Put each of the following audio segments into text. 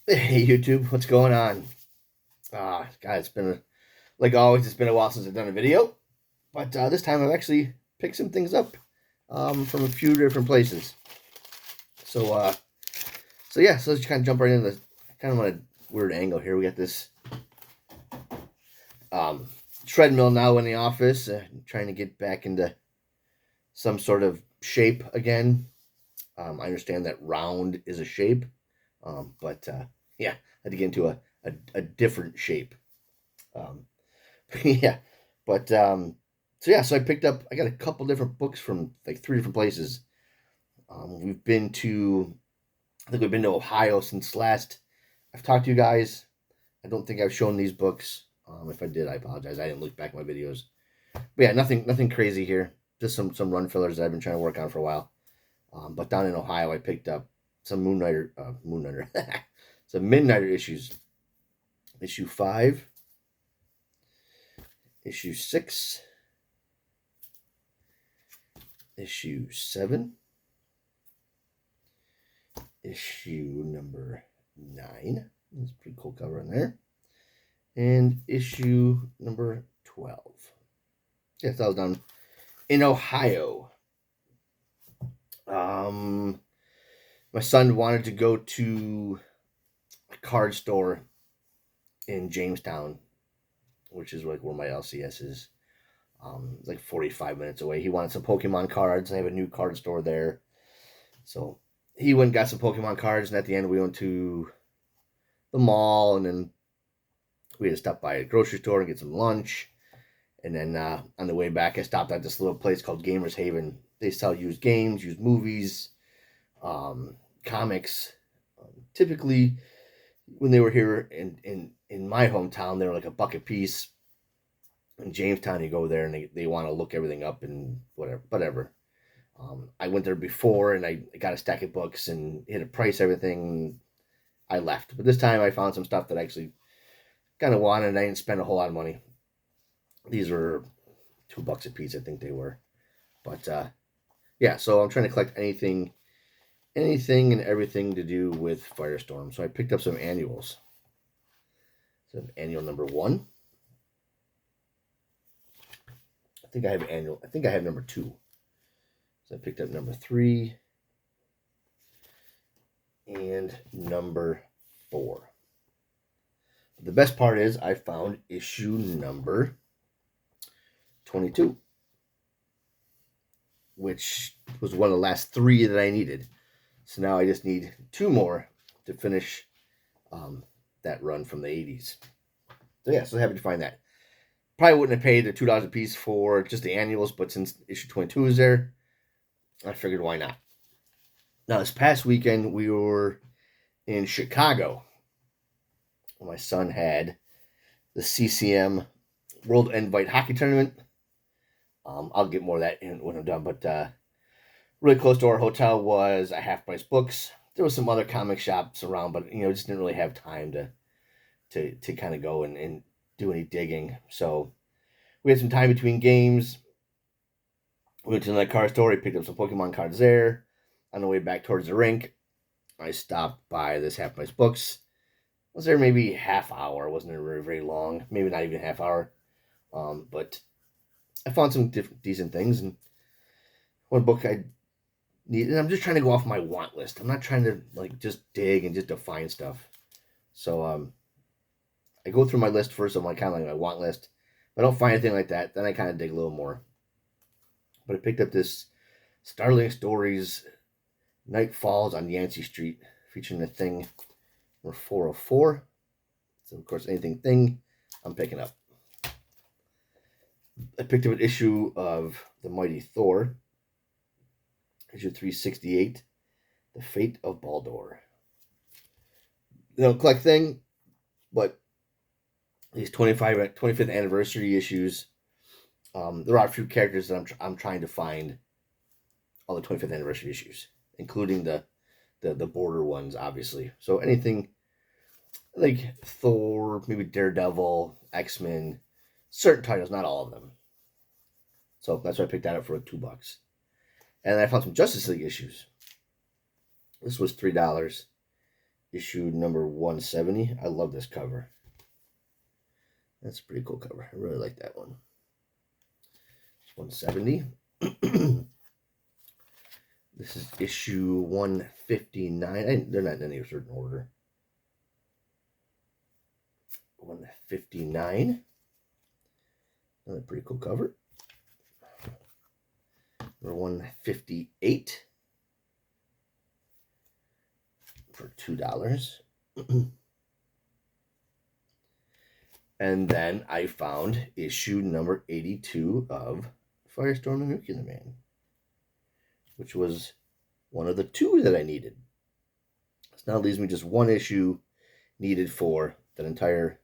Hey YouTube, what's going on? God, like always, it's been a while since I've done a video, but this time I've actually picked some things up from a few different places. So, uh, so let's kind of jump right into the kind of on a weird angle here. We got this um, treadmill now in the office, trying to get back into some sort of shape again. I understand that round is a shape, but yeah, I had to get into a different shape. Um, yeah, but so I picked up. I got a couple different books from like three different places. We've been to. I think we've been to Ohio since last. I've talked to you guys. I don't think I've shown these books. If I did, I apologize. I didn't look back at my videos. But yeah, nothing crazy here. Just some run fillers that I've been trying to work on for a while. But down in Ohio, I picked up some Moonlighter, some Midnighter issues. Issue 5, issue 6, issue 7, issue number 9. That's a pretty cool cover in there. And issue number 12. Yes, that was done in Ohio. Um, my son wanted to go to a card store in Jamestown, which is like where my LCS is. Like 45 minutes away. He wanted some Pokemon cards. I have a new card store there. So he went and got some Pokemon cards, and at the end we went to the mall, and then we had to stop by a grocery store and get some lunch. And then on the way back, I stopped at this little place called Gamers Haven. They sell used games, used movies, comics. Typically, when they were here in my hometown, they were like a buck a piece. In Jamestown, you go there and they want to look everything up and whatever. I went there before and I got a stack of books and hit a price everything. I left, but this time I found some stuff that I actually kind of wanted, and I didn't spend a whole lot of money. These were $2 a piece, I think they were. But yeah, so I'm trying to collect anything and everything to do with Firestorm. So I picked up some annuals. So annual number 1. I think I have number 2. So I picked up number 3 and number 4. The best part is I found issue number 22, which was one of the last 3 that I needed. So now I just need 2 more to finish that run from the 80s. So yeah, so happy to find that. Probably wouldn't have paid the $2 a piece for just the annuals, but since issue 22 is there, I figured why not. Now this past weekend we were in Chicago. My son had the CCM World Invite Hockey Tournament. I'll get more of that in when I'm done, but really close to our hotel was a Half Price Books. There was some other comic shops around, but just didn't really have time to kind of go and do any digging. So we had some time between games. We went to the car store. We picked up some Pokemon cards there. On the way back towards the rink, I stopped by this Half Price Books. I was there maybe half hour. It wasn't very long. Maybe not even half hour. But I found some decent things. And one book I need, and I'm just trying to go off my want list. I'm not trying to like just dig and just define stuff. So I go through my list first of my kind of like my want list. If I don't find anything like that, then I kind of dig a little more. But I picked up this Starling Stories Night Falls on Yancey Street, featuring the Thing number 404. So of course anything Thing I'm picking up. I picked up an issue of The Mighty Thor, issue 368, The Fate of Baldur. Collect Thing, but these 25th anniversary issues, there are a few characters that I'm trying to find all the 25th anniversary issues, including the border ones, obviously. So anything like Thor, maybe Daredevil, X-Men, certain titles, not all of them. So that's why I picked that up for $2. And I found some Justice League issues. This was $3. issue number 170. I love this cover. That's a pretty cool cover. I really like that one. It's 170. This is issue 159. They're not in any certain order. 159. Another pretty cool cover. Number 158 for $2. And then I found issue number 82 of Firestorm and Nuclear Man, which was one of the two that I needed. So now it leaves me just one issue needed for that entire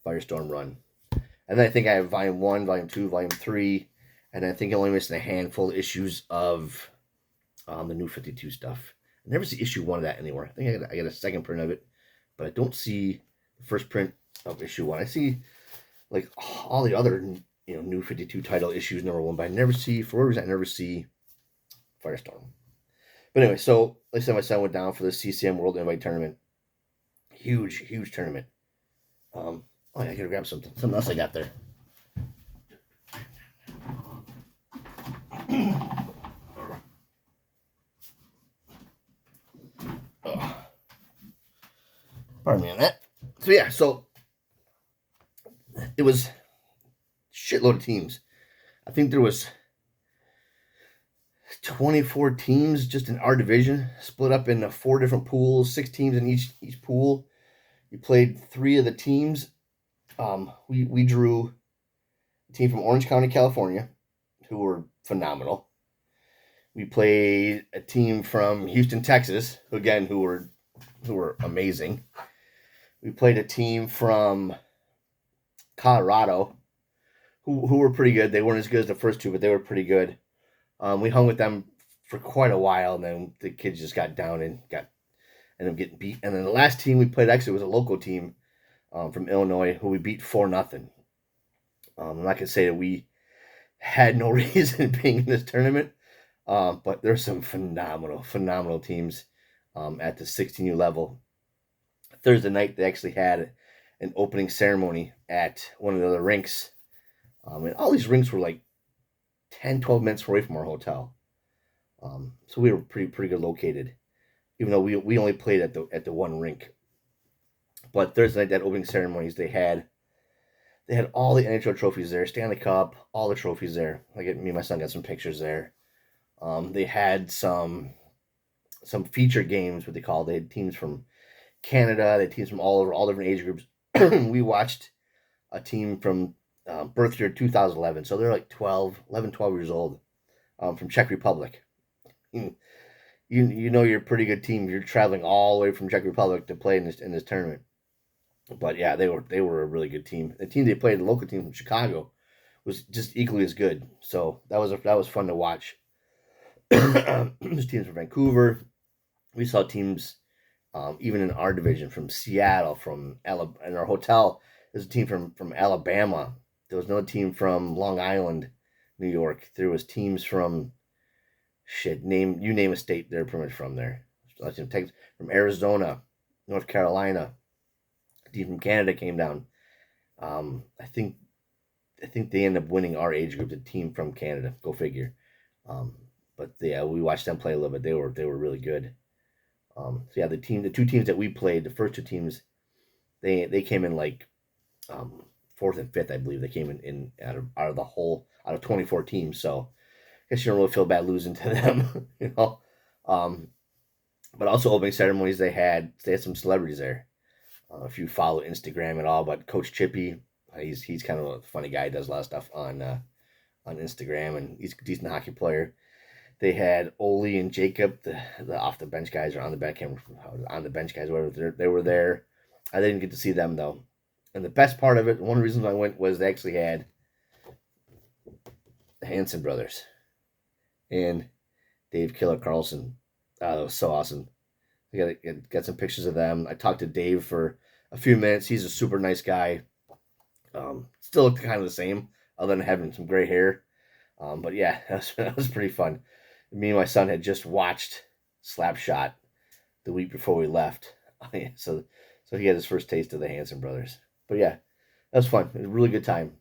Firestorm run. And then I think I have volume 1, volume 2, volume 3, and I think I'm only missing a handful of issues of the New 52 stuff. I never see issue 1 of that anywhere. I think I got a second print of it, but I don't see the first print of issue 1. I see like all the other New 52 title issues number 1, but I never see, for whatever reason, I never see Firestorm. But anyway, so like I said, my son went down for the CCM World Invite Tournament. Huge tournament. Oh, yeah, I gotta grab something else I got there. Pardon me on that. So yeah, so it was a shitload of teams. I think there was 24 teams just in our division, split up into 4 different pools, 6 teams in each pool. We played 3 of the teams. We drew a team from Orange County, California, who were phenomenal. We played a team from Houston, Texas, who were amazing. We played a team from Colorado, who were pretty good. They weren't as good as the first 2, but they were pretty good. We hung with them for quite a while, and then the kids just got down and ended up getting beat. And then the last team we played actually was a local team from Illinois, who we beat 4-0. I'm not gonna say that we had no reason being in this tournament, but there's some phenomenal teams at the 16U level. Thursday night they actually had an opening ceremony at one of the other rinks, and all these rinks were like 10-12 minutes away from our hotel, so we were pretty good located, even though we only played at the one rink. But Thursday night, that opening ceremonies, they had all the NHL trophies there, Stanley Cup, all the trophies there. Like me and my son got some pictures there. They had some feature games, what they call. They had teams from Canada, they had teams from all over, all different age groups. We watched a team from birth year 2011, so they're like 12 years old, from Czech Republic. You know you're a pretty good team. You're traveling all the way from Czech Republic to play in this tournament. But yeah, they were a really good team. The team they played, the local team from Chicago, was just equally as good. So that was fun to watch. There's teams from Vancouver. We saw teams even in our division from Seattle, from Alabama. In our hotel, there's a team from Alabama. There was another team from Long Island, New York. There was teams from you name a state, they're pretty much from there. From Arizona, North Carolina. A team from Canada came down. I think they ended up winning our age group. The team from Canada, go figure. But yeah, we watched them play a little bit. They were really good. So yeah, the 2 teams that we played, the first 2 teams, they came in like 4th and 5th, I believe. They came in out of 24 teams. So I guess you don't really feel bad losing to them, you know. But also opening ceremonies, they had some celebrities there. If you follow Instagram at all, but Coach Chippy, he's kind of a funny guy. He does a lot of stuff on Instagram, and he's a decent hockey player. They had Ole and Jacob, the off the bench guys, or on the bench guys, whatever. They were there. I didn't get to see them though. And the best part of it, one of the reasons I went, was they actually had the Hanson brothers and Dave Killer Carlson. That was so awesome. I got some pictures of them. I talked to Dave for a few minutes. He's a super nice guy. Still looked kind of the same, other than having some gray hair. But yeah, that was pretty fun. Me and my son had just watched Slapshot the week before we left. Yeah, so he had his first taste of the Hanson brothers. But yeah, that was fun. It was a really good time.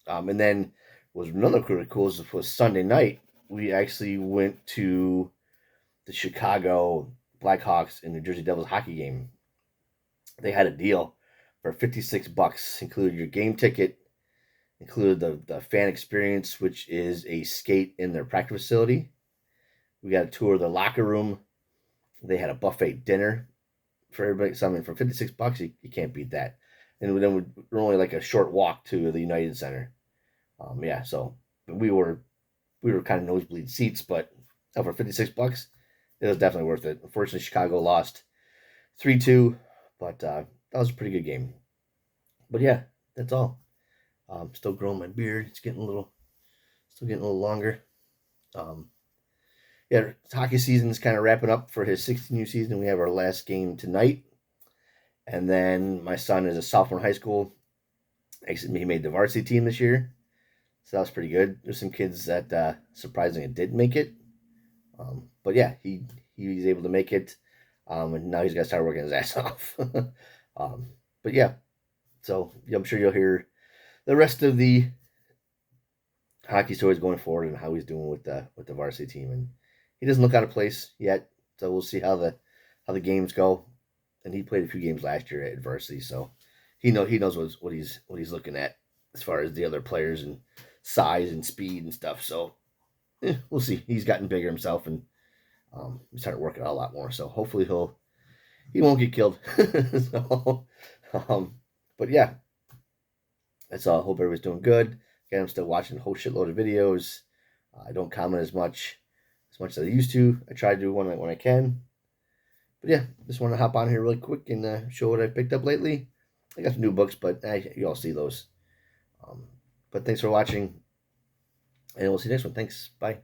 And then was another really cool was Sunday night. We actually went to the Chicago Blackhawks and New Jersey Devils hockey game. They had a deal for $56, included your game ticket, included the fan experience, which is a skate in their practice facility. We got a tour of the locker room. They had a buffet dinner for everybody. So I mean, for $56, you can't beat that. And then we're only like a short walk to the United Center. Yeah, so we were kind of nosebleed seats, but for $56, it was definitely worth it. Unfortunately, Chicago lost 3-2, but that was a pretty good game. But yeah, that's all. Still growing my beard. It's still getting a little longer. Um, yeah, hockey season is kind of wrapping up for his 16U season. We have our last game tonight, and then my son is a sophomore in high school. He made the varsity team this year, so that was pretty good. There's some kids that surprisingly did make it, but yeah, he was able to make it, and now he's got to start working his ass off. But yeah, so I'm sure you'll hear the rest of the hockey stories going forward and how he's doing with the varsity team, and he doesn't look out of place yet. So we'll see how the games go. And he played a few games last year at varsity, so he knows what he's looking at as far as the other players and size and speed and stuff. So we'll see. He's gotten bigger himself and he started working out a lot more. So hopefully he won't get killed. So, but yeah, that's all. Hope everybody's doing good. Again, I'm still watching a whole shitload of videos. I don't comment as much as I used to. I try to do one when I can. But yeah, just want to hop on here really quick and show what I picked up lately. I got some new books, but you all see those. But thanks for watching, and we'll see you next one. Thanks. Bye.